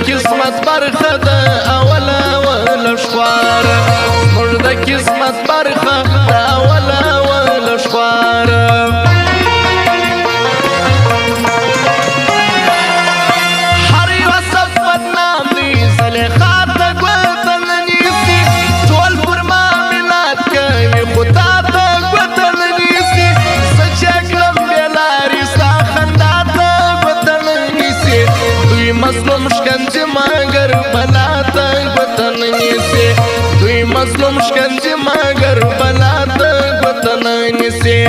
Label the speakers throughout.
Speaker 1: قسمت برخه د اوله ولشخوار زموږ د قسمت برخه د اوله ولشخوار هر یو صفت نام دی زلیخا ته ګوته نه نیسي ټول پر ما مینات کوي خو تا ته ګوته نه نیسي زه چې کړم بېلارې ستا خندا ته ګوته نه نیسي دوی مظلوم شکنجې مګر بلا ته ګوته نه نیسي دوی مظلوم شکنجې مګر بلا ته ګوته نه نیسي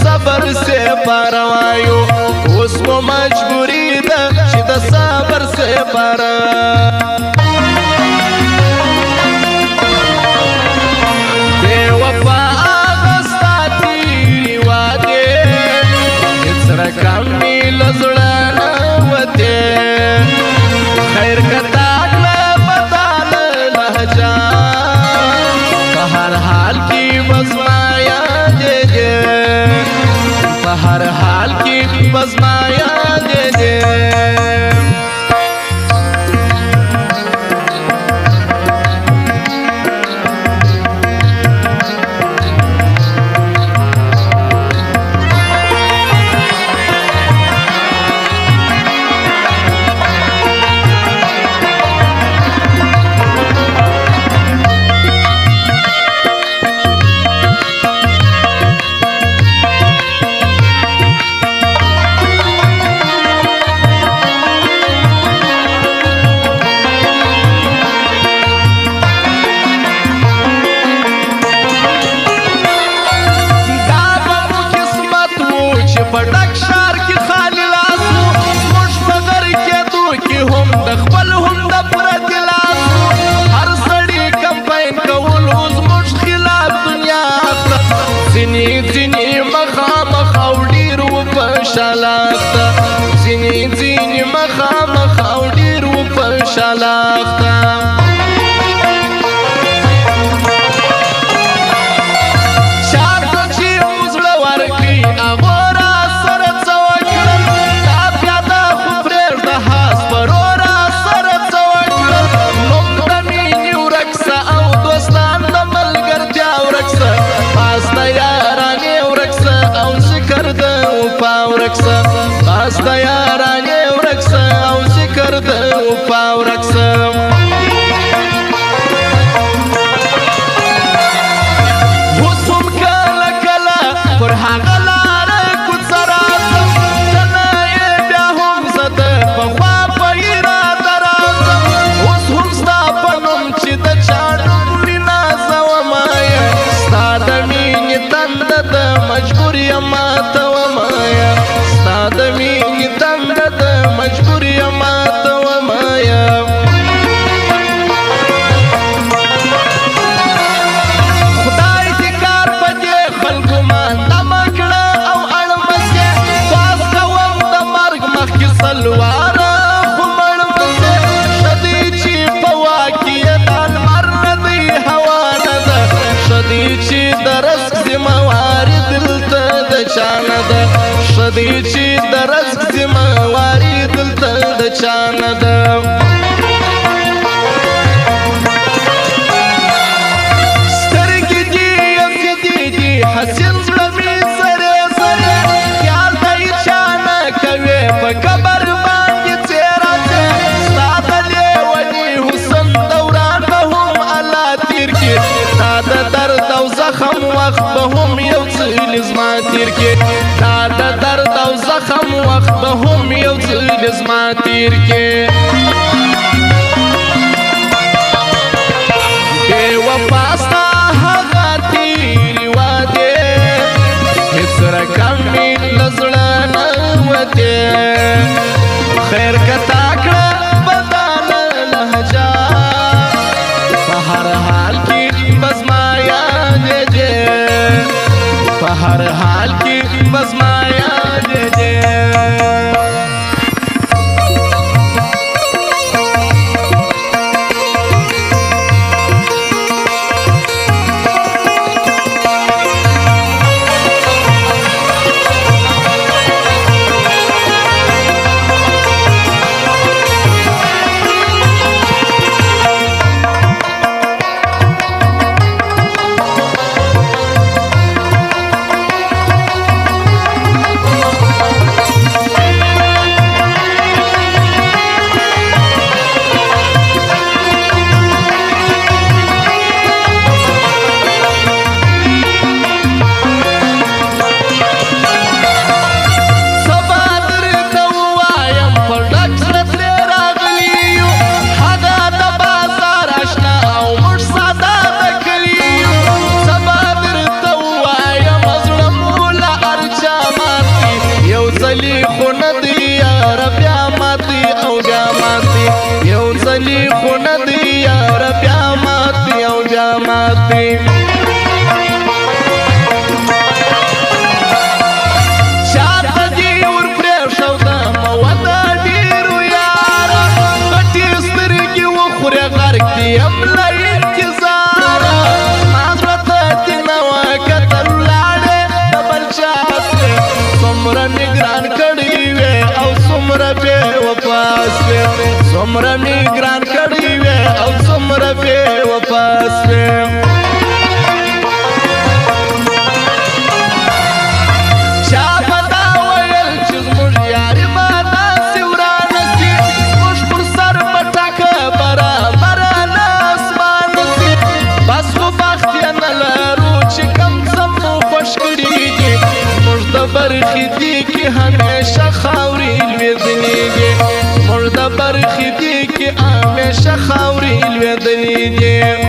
Speaker 1: صبر سے پروایو اوس مو مجبوری ده چې د صبر سے پرا بے وفا آغستا تیری واده اڅرا کمی لزړه وته خیر کتا بدل لهجا په هر حال کې بزمایا دې हर हाल की बज़माया दे दे پټک شار کې خالی لاسو زموږ په غر کېدو کې هم د خپل هم د پوره دلاسو هر سړي کمپاین کولو زموږ خلاف دنیا اخته ځینې ځینې مخامخ او ډېر و په شالاخته ځینې ځینې مخامخ او ډېر و په شالاخته باستا یارانې ورکسه او ذکر د وفا ورکسه دی چې د رزق ذمواري دلته د چا نه ده سترګې دي یفیدې دي حسین زړه مې سرې سرې خیال ته یې چا نه کوې په قبر باندې څېره څه ستا د لیوني حسن دوران به هم الله تېر کړي تا د درد او زخم وخت به هم یو څه لزما تېر کړي تا د درد او زخم وخت به هم یو څه لزما تېر کړي بې وفا ستا هغه تېرې وعدې هېڅ رقم مې له زړه نه وتې خیر که تا کړه بدانه لهجه په هر حال کې به زما یادې دې په هر حال کې به زما یادې دې څومره مې ګران کړی وې او څومره بې وفا سوې چا به دا ویل چې زموږ یاري به داسې ورانه سي زموږ پر سر به ټاکه برابره له اسمانه سي بس خو بخت یې نه لرو چې کم څه مو خوښ کړي دي زموږ د برخې دي کې همیشه خاورې لوېدلې دي زموږ د برخې دي کې همیشه خاورې لوېدلې دي